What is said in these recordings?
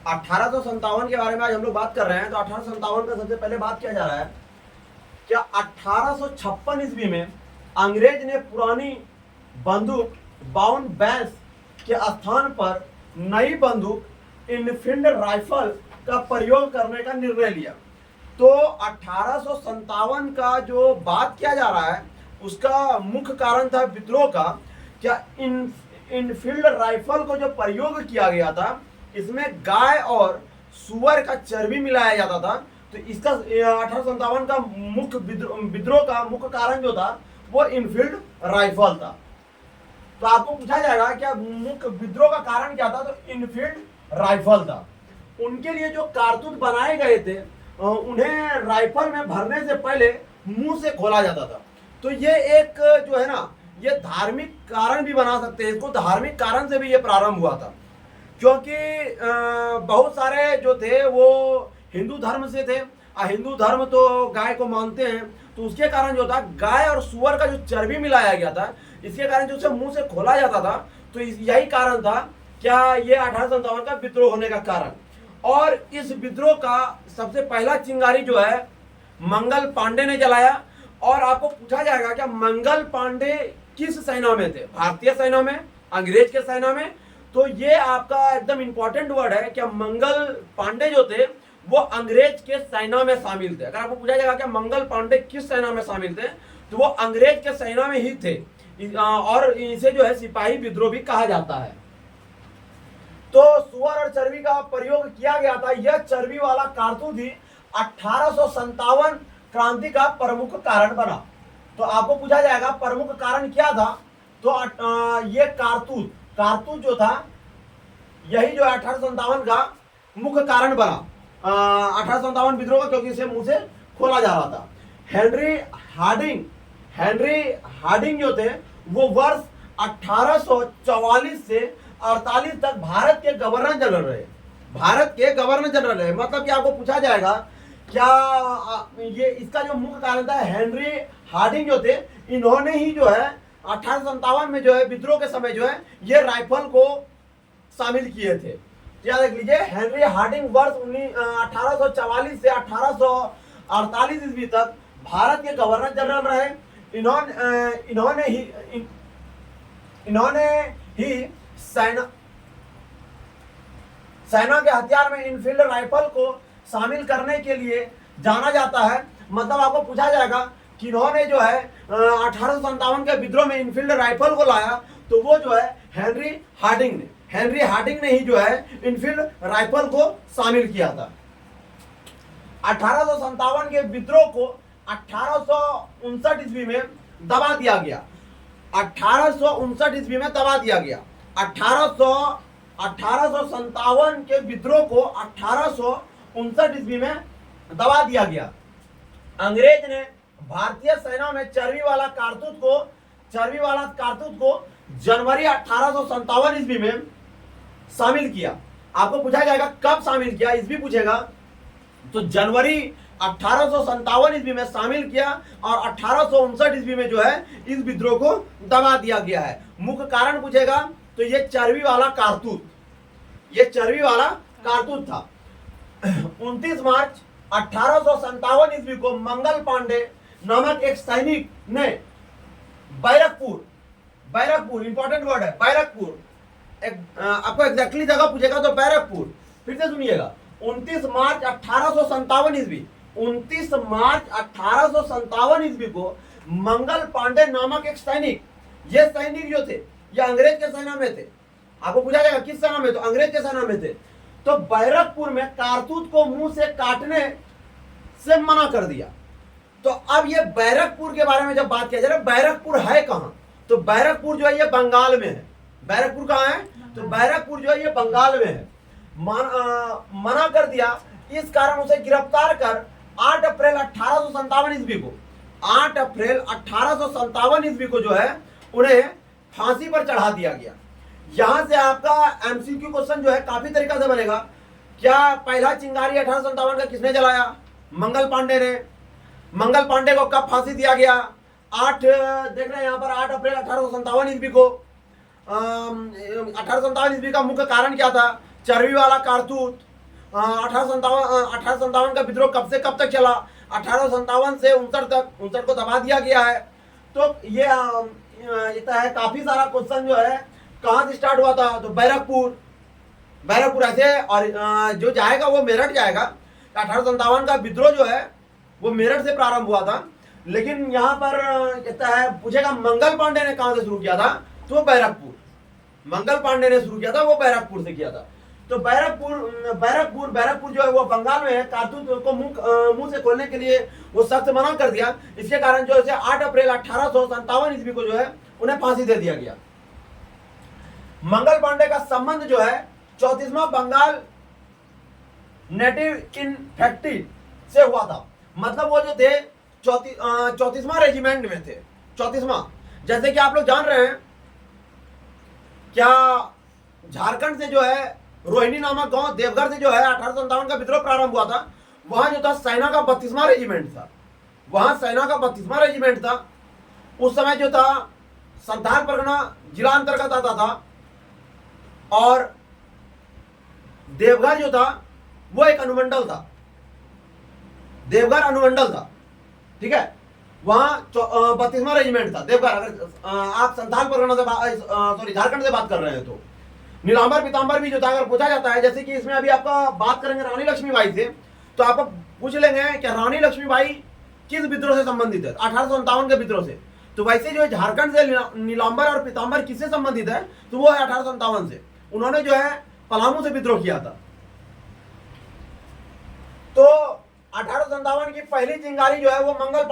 1857 के बारे में आज हम लोग बात कर रहे हैं। तो 1857 का सबसे पहले बात किया जा रहा है क्या 1856 ईस्वी में अंग्रेज ने पुरानी बंदूक बाउंड बैस के स्थान पर नई बंदूक इनफील्ड राइफल का प्रयोग करने का निर्णय लिया। तो 1857 का जो बात किया जा रहा है उसका मुख्य कारण था विद्रोह का। क्या इनफील्ड राइफल को जो प्रयोग किया गया था इसमें गाय और सुअर का चर्बी मिलाया जाता था। तो इसका 1857 का मुख्य विद्रोह का मुख्य कारण जो था वो इनफील्ड राइफल था। तो आपको पूछा जाएगा क्या मुख्य विद्रोह का कारण क्या था, तो इनफील्ड राइफल था। उनके लिए जो कारतूस बनाए गए थे उन्हें राइफल में भरने से पहले मुंह से खोला जाता था। तो ये एक जो है ना ये धार्मिक कारण भी बना सकते हैं इसको, धार्मिक कारण से भी ये प्रारंभ हुआ था क्योंकि बहुत सारे जो थे वो हिंदू धर्म से थे। हिंदू धर्म तो गाय को मानते हैं, तो उसके कारण जो था गाय और सुअर का जो चर्बी मिलाया गया था इसके कारण जो उसे मुंह से खोला जाता था। तो यही कारण था क्या ये 1857 का विद्रोह होने का कारण। और इस विद्रोह का सबसे पहला चिंगारी जो है मंगल पांडे ने जलाया। और आपको पूछा जाएगा क्या मंगल पांडे किस सेना में थे, भारतीय सेना में, अंग्रेज के सेना में। तो ये आपका एकदम इंपॉर्टेंट वर्ड है क्या मंगल पांडे जो थे वो अंग्रेज के सेना में शामिल थे। अगर आपको पूछा जाएगा क्या मंगल पांडे किस सेना में शामिल थे तो वो अंग्रेज के सेना में ही थे। और इसे जो है सिपाही विद्रोह भी कहा जाता है। तो सुअर और चर्बी का प्रयोग किया गया था। यह चर्बी वाला कारतूस ही 1857 क्रांति का प्रमुख कारण बना। तो आपको पूछा जाएगा प्रमुख कारण क्या था, तो ये कारतूस जो था यही जो 1857 का मुख्य कारण बना 1857 विद्रोह का, क्योंकि इसे मुंह से खोला जा रहा था। हेनरी हार्डिंग जो थे वो वर्ष 1844 से 48 तक भारत के गवर्नर जनरल रहे। मतलब कि आपको पूछा जाएगा क्या ये इसका जो मुख्य कारण था हेनरी हार्डिंग जो थे इन्होंने ही जो है 1857 में जो है विद्रोह के समय जो है ये राइफल को शामिल किए थे। याद रख लीजिए हेनरी हार्डिंग वर्ष 1844 से 1848 ईस्वी तक भारत के गवर्नर जनरल रहे। इन्होंने ही सेना के हथियार में इनफील्ड राइफल को शामिल करने के लिए जाना जाता है। मतलब आपको पूछा जाएगा कि इन्होंने जो है 1857 के विद्रोह में इनफील्ड राइफल को लाया, तो वो जो है हेनरी हार्डिंग ने ही जो है इनफील्ड राइफल को शामिल किया था। 1857 के विद्रोह को 1859 ईस्वी में दबा दिया गया। 1859 ईस्वी में दबा दिया गया। 1857 के विद्रोह को 1859 ईस्वी में दबा दिया गया। अंग्रेज ने भारतीय सेना में चर्बी वाला कारतूस को जनवरी 1857 ईस्वी में शामिल किया। आपको पूछा जाएगा कब शामिल किया, ईस्वी पूछेगा तो जनवरी 1857 ईस्वी में शामिल किया और 1859 ईस्वी में जो है इस विद्रोह को दबा दिया गया है। मुख्य कारण पूछेगा तो ये चर्बी वाला कारतूस था। 29 मार्च 1857 ईस्वी को मंगल पांडे नामक एक सैनिक ने बैरकपुर इंपॉर्टेंट वर्ड है बैरकपुर, आपको एग्जैक्टली जगह पूछेगा तो बैरकपुर, फिर से सुनिएगा 29 मार्च 1857 ईस्वी को मंगल पांडे नामक एक सैनिक, ये सैनिक जो थे ये अंग्रेज के सेना में थे। आपको पूछा जाएगा किस सेना में, तो अंग्रेज के सेना में थे। तो बैरकपुर में कारतूस को मुंह से काटने से मना कर दिया। तो अब ये बैरकपुर के बारे में जब बात किया जा रहा है, बैरकपुर है कहां, तो बैरकपुर जो है ये बंगाल में है। बैरकपुर कहां है, तो बैरकपुर जो है ये बंगाल में है। मना कर दिया। इस कारण उसे गिरफ्तार कर 8 अप्रैल 1857 ईस्वी को जो है उन्हें फांसी पर चढ़ा दिया गया। यहां से आपका एमसीक्यू क्वेश्चन जो है काफी तरीका से बनेगा। क्या पहला चिंगारी 1857 का किसने जलाया, मंगल पांडे ने। मंगल पांडे को कब फांसी दिया गया, देख रहे हैं यहाँ पर 8 अप्रैल 1857 ईस्वी को। 1857 ईस्वी का मुख्य कारण क्या था, चर्बी वाला कारतूस। 1857 का विद्रोह कब से कब तक चला, 1857 से 59 तक, 59 को दबा दिया गया है। तो ये है काफी सारा क्वेश्चन जो है कहाँ से स्टार्ट हुआ था, तो बैरकपुर ऐसे, और जो जाएगा वो मेरठ जाएगा। 1857 का विद्रोह जो है वो मेरठ से प्रारंभ हुआ था, लेकिन यहाँ पर कहता है पूछेगा मंगल पांडे ने कहां से शुरू किया था, तो वो मंगल पांडे ने शुरू किया था, वो बैरकपुर से किया था। तो बैरकपुर जो है वो बंगाल में है। कारतूस को मुंह से खोलने के लिए वो सख्त मना कर दिया। इसके कारण जो है 8 अप्रैल 1857 ईस्वी को जो है उन्हें फांसी दे दिया गया। मंगल पांडे का संबंध जो है 34वां बंगाल नेटिव इन्फेक्टी से हुआ था। मतलब वो जो थे 34वां रेजिमेंट में थे, 34वां। जैसे कि आप लोग जान रहे हैं क्या, झारखंड से जो है रोहिणी नामक गांव देवघर से जो है 1857 का विद्रोह प्रारंभ हुआ था। वहां जो था सेना का 32वां रेजिमेंट था, वहां सेना का 32वां रेजिमेंट था। उस समय जो था संथाल परगना जिला अंतर्गत आता था, और देवघर जो था वो एक अनुमंडल था, देवघर अनुमंडल था, ठीक है। वहां 32वां रेजिमेंट था देवघर। अगर आप संथाल परगना से झारखंड से बात कर रहे हैं तो नीलांबर पीतांबर भी जो था, अगर पूछा जाता है, जैसे कि इसमें अभी आपका बात करेंगे रानी लक्ष्मीबाई से, तो आप पूछ लेंगे कि रानी लक्ष्मीबाई किस विद्रोह से संबंधित है, 1857 के विद्रोह से। तो वैसे जो है झारखंड से नीलांबर और पीतांबर किससे संबंधित है, तो वो है 1857 से। उन्होंने जो है पलामू से विद्रोह किया था। तो 1857 की पहली चिंगारी जो है वो मंगल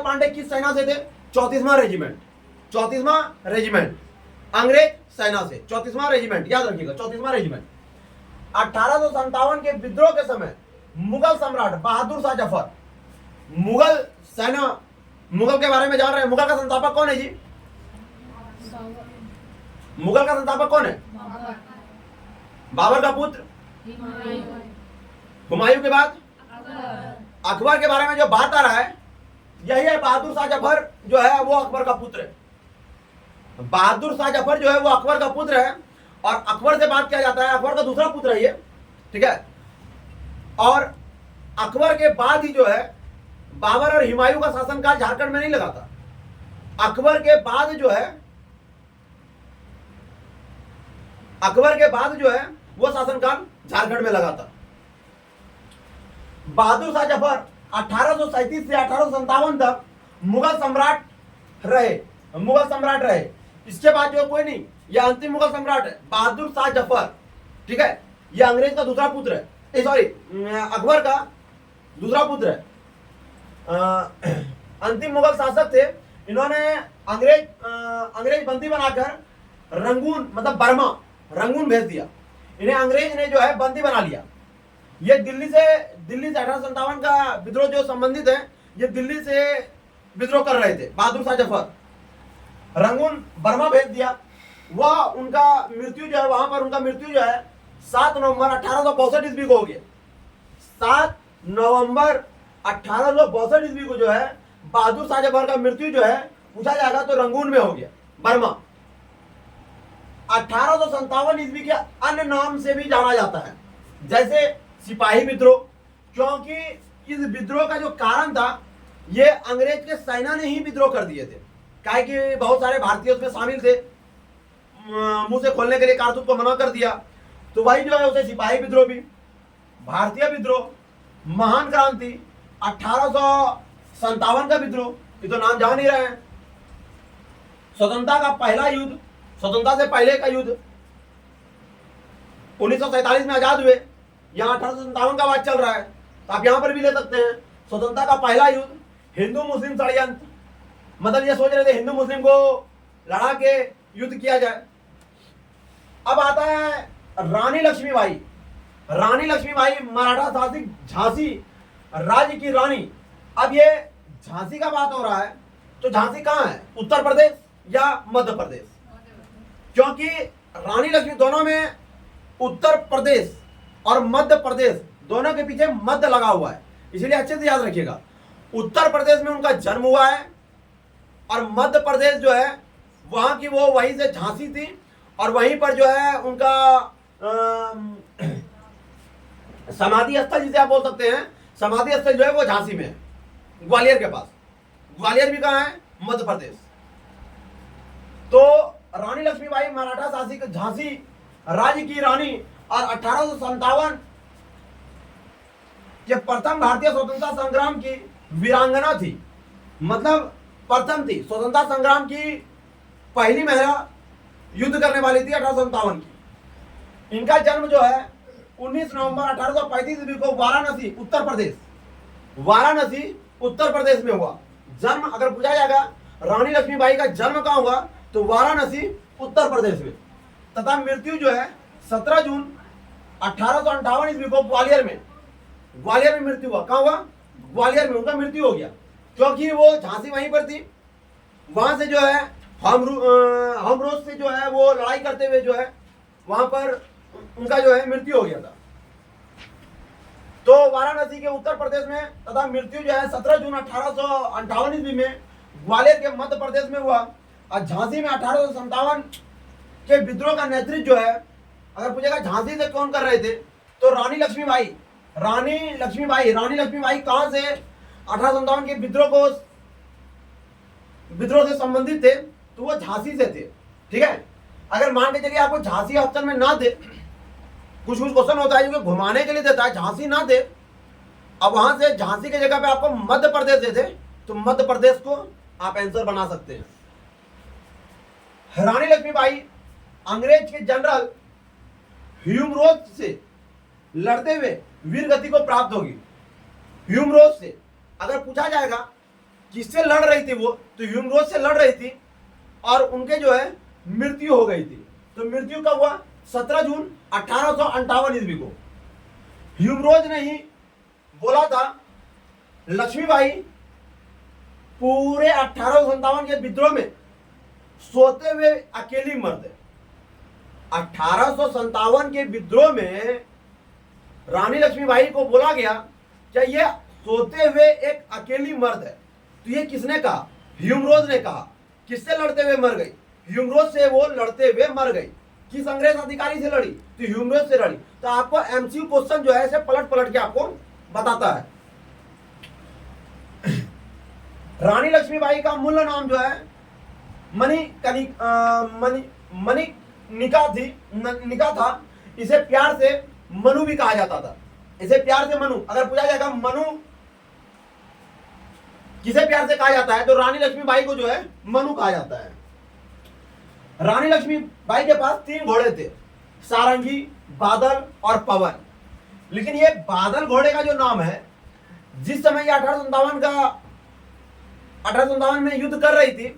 पांडे किस सेना से थे, 34वां रेजिमेंट अंग्रेज सेना से, 34वां रेजिमेंट, याद रखिएगा 34वां रेजिमेंट। 1857 के विद्रोह के समय मुगल सम्राट बहादुर शाह जफर, मुगल सेना, मुगल के बारे में जान रहे हैं, मुगल का संस्थापक कौन है जी, मुगल का संस्थापक कौन है, बाबर का पुत्र, हुमायूं के बाद अकबर के बारे में जो बात आ रहा है यही है। बहादुर शाह जफर जो है वो अकबर का पुत्र है, बहादुर शाह जफर जो है वो अकबर का पुत्र है, और अकबर से बात किया जाता है, अकबर का दूसरा पुत्र है ये, ठीक है। और अकबर के बाद ही जो है बाबर और हुमायूं का शासनकाल झारखंड में नहीं लगा था। अकबर के बाद जो है वो शासनकाल झारखंड में लगा था। बहादुर शाह जफर 1837 से 1857 तक मुगल सम्राट रहे। इसके बाद जो कोई नहीं, यह अंतिम मुगल सम्राट है बहादुर शाह जफर, ठीक है। यह अंग्रेज का दूसरा पुत्र है, सॉरी अकबर का दूसरा पुत्र है। अंतिम मुगल शासक थे। इन्होंने अंग्रेज बंदी बनाकर रंगून, मतलब बर्मा, रंगून भेज दिया। इन्हें अंग्रेज ने जो है बंदी बना लिया। ये दिल्ली से 1857 का विद्रोह जो संबंधित है, ये दिल्ली से विद्रोह कर रहे थे। बहादुर शाह जफर रंगून बर्मा भेज दिया। वह उनका मृत्यु जो है, वहां पर उनका मृत्यु जो है 7 नवंबर 1862 ईस्वी को हो गया। 7 नवंबर 1862 ईस्वी को जो है बहादुर शाह जफर का मृत्यु जो है, पूछा जाएगा तो रंगून में हो गया, बर्मा। 1857 ईस्वी के अन्य नाम से भी जाना जाता है, जैसे सिपाही विद्रोह, क्योंकि इस विद्रोह का जो कारण था ये अंग्रेज के सेना ने ही विद्रोह कर दिए थे। काहे कि बहुत सारे भारतीय उसमें शामिल थे, मुंह से खोलने के लिए कारतूस को मना कर दिया, तो वही जो है उसे सिपाही विद्रोह भी। भारतीय विद्रोह, महान क्रांति, 1857 का विद्रोह, ये तो नाम जान ही रहे हैं। स्वतंत्रता का पहला युद्ध, स्वतंत्रता से पहले का युद्ध 1947 में आजाद हुए। यहाँ 1857 का बात चल रहा है, तो आप यहाँ पर भी ले सकते हैं। स्वतंत्रता का पहला युद्ध, हिंदू मुस्लिम षड्यंत्र, मतलब ये सोच रहे थे हिंदू मुस्लिम को लड़ा के युद्ध किया जाए। अब आता है रानी लक्ष्मीबाई। रानी लक्ष्मीबाई मराठा शासित झांसी राज्य की रानी। अब ये झांसी का बात हो रहा है, तो झांसी कहाँ है, उत्तर प्रदेश या मध्य प्रदेश? क्योंकि रानी लक्ष्मी दोनों में उत्तर प्रदेश और मध्य प्रदेश दोनों के पीछे मध्य लगा हुआ है, इसलिए अच्छे से याद रखिएगा। उत्तर प्रदेश में उनका जन्म हुआ है, और मध्य प्रदेश जो है वहां की वो वहीं से झांसी थी, और वहीं पर जो है उनका समाधि स्थल जिसे आप बोल सकते हैं, समाधि स्थल जो है वो झांसी में है, ग्वालियर के पास। ग्वालियर भी कहाँ है? मध्य प्रदेश। तो रानी लक्ष्मीबाई मराठा शासित झांसी राज्य की रानी और 1857 के प्रथम भारतीय स्वतंत्रता संग्राम की वीरांगना थी। मतलब प्रथम थी, स्वतंत्रता संग्राम की पहली महिला युद्ध करने वाली थी 1857 की। इनका जन्म जो है 19 नवंबर 1835 ईस्वी को वाराणसी उत्तर प्रदेश, वाराणसी उत्तर प्रदेश में हुआ। जन्म अगर पूछा जाएगा रानी लक्ष्मीबाई का जन्म कहाँ हुआ, तो वाराणसी उत्तर प्रदेश में। तथा मृत्यु जो है 17 जून 1858 ईस्वी को ग्वालियर में, ग्वालियर में मृत्यु हुआ। कहाँ हुआ? ग्वालियर में उनका मृत्यु हो गया, क्योंकि वो झांसी वहीं पर थी। वहां से जो है हमरोज से जो है वो लड़ाई करते हुए जो है वहां पर उनका जो है मृत्यु हो गया था। तो वाराणसी के उत्तर प्रदेश में, तथा मृत्यु जो है 17 जून 1858 ईस्वी में ग्वालियर के मध्य प्रदेश में हुआ। और झांसी में 1857 के विद्रोह का नेतृत्व जो है, अगर पूछेगा झांसी से कौन कर रहे थे, तो रानी लक्ष्मीबाई। रानी लक्ष्मीबाई कहां से 1857 के विद्रोह से संबंधित थे, तो वो झांसी से थे। ठीक है, अगर मान के चलिए आपको झांसी ऑप्शन में ना दे, कुछ क्वेश्चन होता है जो कि घुमाने के लिए देता है, झांसी ना दे, अब वहां से झांसी की जगह पे आपको मध्य प्रदेश देते, तो मध्य प्रदेश को आप आंसर बना सकते हैं। रानी लक्ष्मीबाई अंग्रेज के जनरल ह्यूम से लड़ते हुए वीर गति को प्राप्त होगी। ह्यूम से अगर पूछा जाएगा किससे लड़ रही थी वो, तो ह्यूम से लड़ रही थी और उनके जो है मृत्यु हो गई थी। तो मृत्यु कब हुआ? 17 जून 1858 ईस्वी को। ह्यूम ने ही बोला था लक्ष्मीबाई पूरे 1857 के विद्रोह में सोते हुए अकेली मर्द है। 1857 के विद्रोह में रानी लक्ष्मीबाई को बोला गया कि ये सोते हुए एक अकेली मर्द है। तो ये किसने कहा? ह्यूम ने कहा। किससे लड़ते हुए मर गई? ह्यूम से वो लड़ते हुए मर गई। किस अंग्रेज अधिकारी से लड़ी? तो ह्यूम से लड़ी। तो आपको एमसीक्यू क्वेश्चन जो है ऐसे पलट पलट के आपको बताता है। रानी लक्ष्मीबाई का मूल नाम जो है निका था। इसे प्यार से मनु भी कहा जाता था। इसे प्यार से मनु, अगर पूछा जाएगा मनु किसे प्यार से कहा जाता है, तो रानी लक्ष्मीबाई को जो है मनु कहा जाता है। रानी लक्ष्मीबाई के पास 3 घोड़े थे, सारंगी, बादल और पवन। लेकिन ये बादल घोड़े का जो नाम है, जिस समय ये 1857 में युद्ध कर रही थी,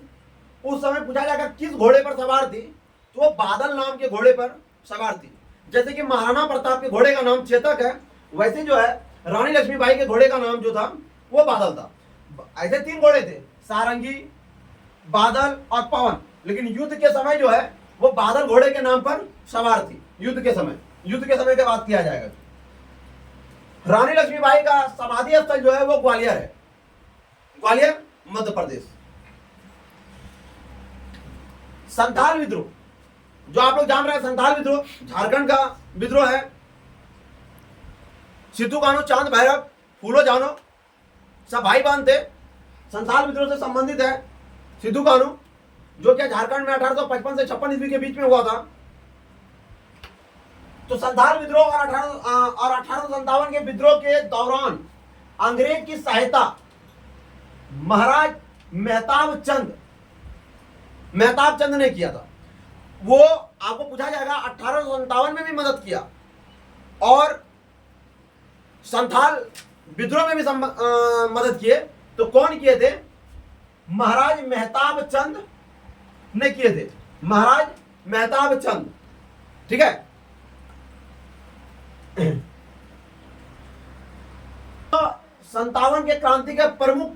उस समय पूछा जाएगा किस घोड़े पर सवार थी, तो वो बादल नाम के घोड़े पर सवार थी। जैसे कि महाराणा प्रताप के घोड़े का नाम चेतक है, वैसे जो है रानी लक्ष्मीबाई के घोड़े का नाम जो था वो बादल था। ऐसे 3 घोड़े थे, सारंगी, बादल और पवन। लेकिन युद्ध के समय जो है वो बादल घोड़े के नाम पर सवार थी। युद्ध के समय की बात किया जाएगा। रानी लक्ष्मीबाई का समाधि स्थल जो है वो ग्वालियर है, ग्वालियर मध्य प्रदेश। संथाल विद्रोह, जो आप लोग जान रहे हैं, संथाल विद्रोह झारखंड का विद्रोह है। सिद्धू कान्हू, चांद भैरव, फूलो जानो सब भाई बहन थे। संथाल विद्रोह से संबंधित है सिद्धू कान्हू, जो कि झारखंड में 1855 से 56 ईस्वी के बीच में हुआ था। तो संथाल विद्रोह और 1857 के विद्रोह के दौरान अंग्रेज की सहायता महाराज मेहताब चंद ने किया था। वो आपको पूछा जाएगा 1857 में भी मदद किया और संथाल विद्रोह में भी मदद किए। तो कौन किए थे? महाराज मेहताब चंद ने किए थे, महाराज मेहताब चंद। ठीक है। तो 57 के क्रांति के प्रमुख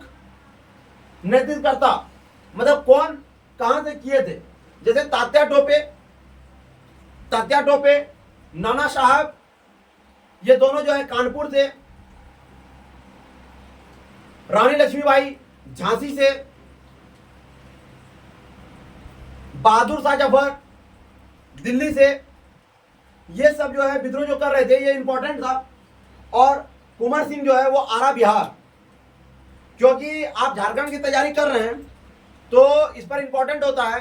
नेतृत्वकर्ता मतलब कौन, कहां से किए थे? जैसे तात्या टोपे, नाना साहब, ये दोनों जो है कानपुर से। रानी लक्ष्मीबाई झांसी से। बहादुर शाह जफर दिल्ली से। ये सब जो है विद्रोह जो कर रहे थे, ये इंपॉर्टेंट था। और कुंवर सिंह जो है वो आरा बिहार। क्योंकि आप झारखंड की तैयारी कर रहे हैं तो इस पर इंपॉर्टेंट होता है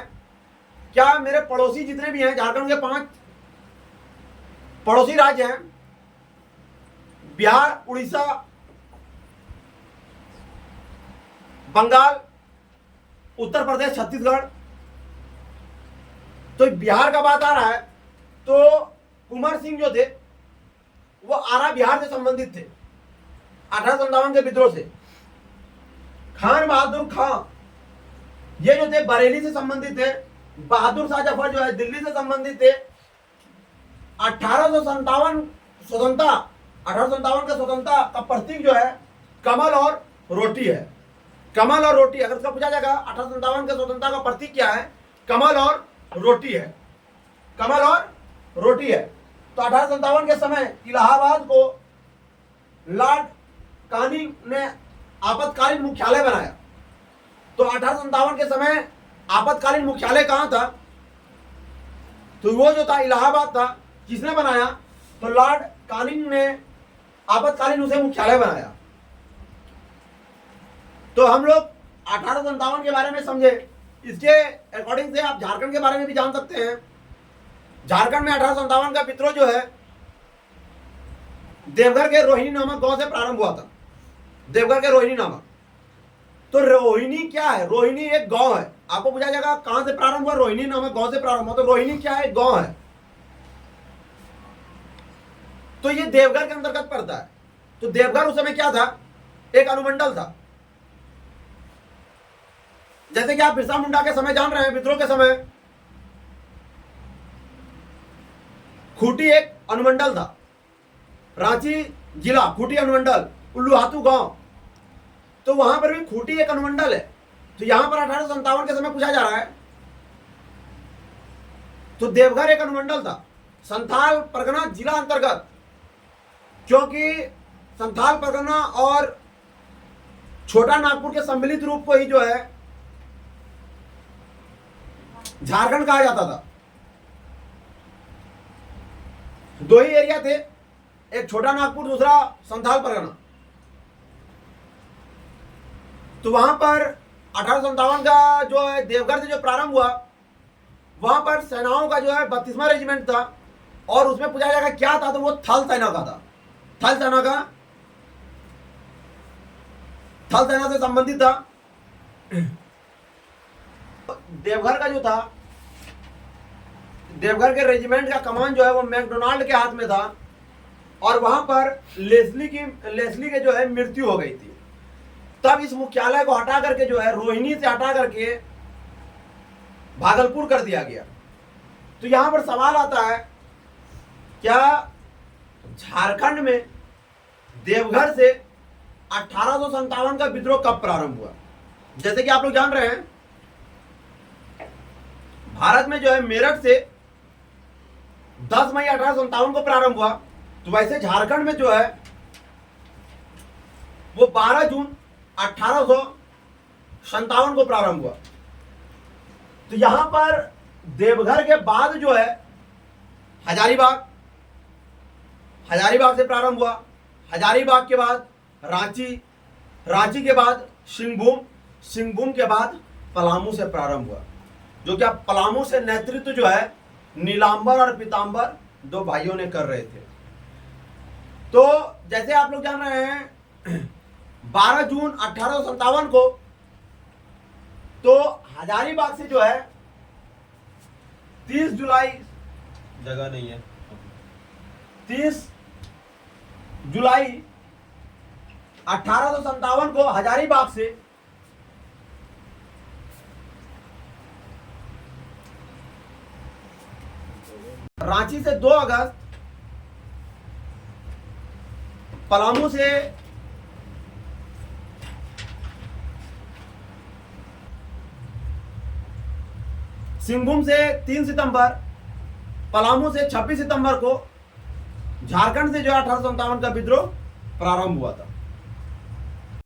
क्या मेरे पड़ोसी जितने भी हैं, झारखंड के 5 पड़ोसी राज्य हैं, बिहार, उड़ीसा, बंगाल, उत्तर प्रदेश, छत्तीसगढ़। तो बिहार का बात आ रहा है तो कुंवर सिंह जो थे वो आरा बिहार से संबंधित थे 1857 के विद्रोह से। खान बहादुर खां ये जो थे बरेली से संबंधित थे। बहादुर शाह जफर जो है दिल्ली से संबंधित थे। 1857 स्वतंत्रता, 1857 का स्वतंत्रता का प्रतीक जो है कमल और रोटी है। कमल और रोटी, अगर उसका पूछा जाएगा 1857 के स्वतंत्रता का प्रतीक क्या है, कमल और रोटी है। कमल और रोटी है। तो 1857 के समय इलाहाबाद को लॉर्ड कानिंग ने आपातकालीन मुख्यालय बनाया। तो 1857 के समय आपातकालीन मुख्यालय कहां था, तो वो जो था इलाहाबाद था। किसने बनाया, तो लॉर्ड कानिंग ने आपातकालीन उसे मुख्यालय बनाया। तो हम लोग 1857 के बारे में समझे। इसके अकॉर्डिंग से आप झारखंड के बारे में भी जान सकते हैं। झारखंड में 1857 का विद्रोह जो है देवघर के रोहिणी नामक गांव से प्रारंभ हुआ था। देवघर के रोहिणी नामक, तो रोहिणी क्या है, रोहिणी एक गांव है। आपको पूछा जाएगा कहां से प्रारंभ हुआ, रोहिणी नामक गांव से प्रारंभ हुआ। तो रोहिणी क्या है, गांव है। तो ये देवघर के अंतर्गत पड़ता है। तो देवघर उस समय क्या था, एक अनुमंडल था। जैसे कि आप बिरसा मुंडा के समय जान रहे हैं, विद्रोह के समय खूंटी एक अनुमंडल था। रांची जिला खूंटी अनुमंडल, उल्लूहातू गांव, तो वहां पर भी खूंटी एक अनुमंडल है। तो यहां पर 1857 के समय पूछा जा रहा है, तो देवघर एक अनुमंडल था संथाल परगना जिला अंतर्गत। क्योंकि संथाल परगना और छोटा नागपुर के सम्मिलित रूप को ही जो है झारखंड कहा जाता था। दो ही एरिया थे, एक छोटा नागपुर, दूसरा संथाल परगना। तो वहां पर 1857 का जो है देवघर से जो प्रारंभ हुआ, वहां पर सेनाओं का जो है 32वां रेजिमेंट था। और उसमें पूछा जाएगा क्या था, तो वो थल सेना का था। थल सेना का, थल सेना से संबंधित था। देवघर का जो था, देवघर के रेजिमेंट का कमान जो है वो मैकडोनाल्ड के हाथ में था। और वहां पर लेस्ली के जो है मृत्यु हो गई थी। तब इस मुख्यालय को हटा करके जो है रोहिणी से हटा करके भागलपुर कर दिया गया। तो यहां पर सवाल आता है क्या झारखंड में देवघर से 1857 का विद्रोह कब प्रारंभ हुआ। जैसे कि आप लोग जान रहे हैं भारत में जो है मेरठ से 10 मई 1857 को प्रारंभ हुआ। तो वैसे झारखंड में जो है वो 12 जून 1857 को प्रारंभ हुआ। तो यहां पर देवघर के बाद जो है हजारीबाग से प्रारंभ हुआ। हजारीबाग के बाद रांची, रांची के बाद सिंहभूम, सिंहभूम के बाद पलामू से प्रारंभ हुआ। जो कि आप पलामू से नेतृत्व जो है नीलांबर और पीतांबर दो भाइयों ने कर रहे थे। तो जैसे आप लोग जान रहे हैं 12 जून 1857 को तो हजारीबाग से जो है 30 जुलाई, जगह नहीं है, 30 जुलाई 1857 को हजारीबाग से रांची से 2 अगस्त, पलामू से सिंहभूम से 3 सितंबर, पलामू से 26 सितंबर को झारखंड से जो 1857 का विद्रोह प्रारंभ हुआ था।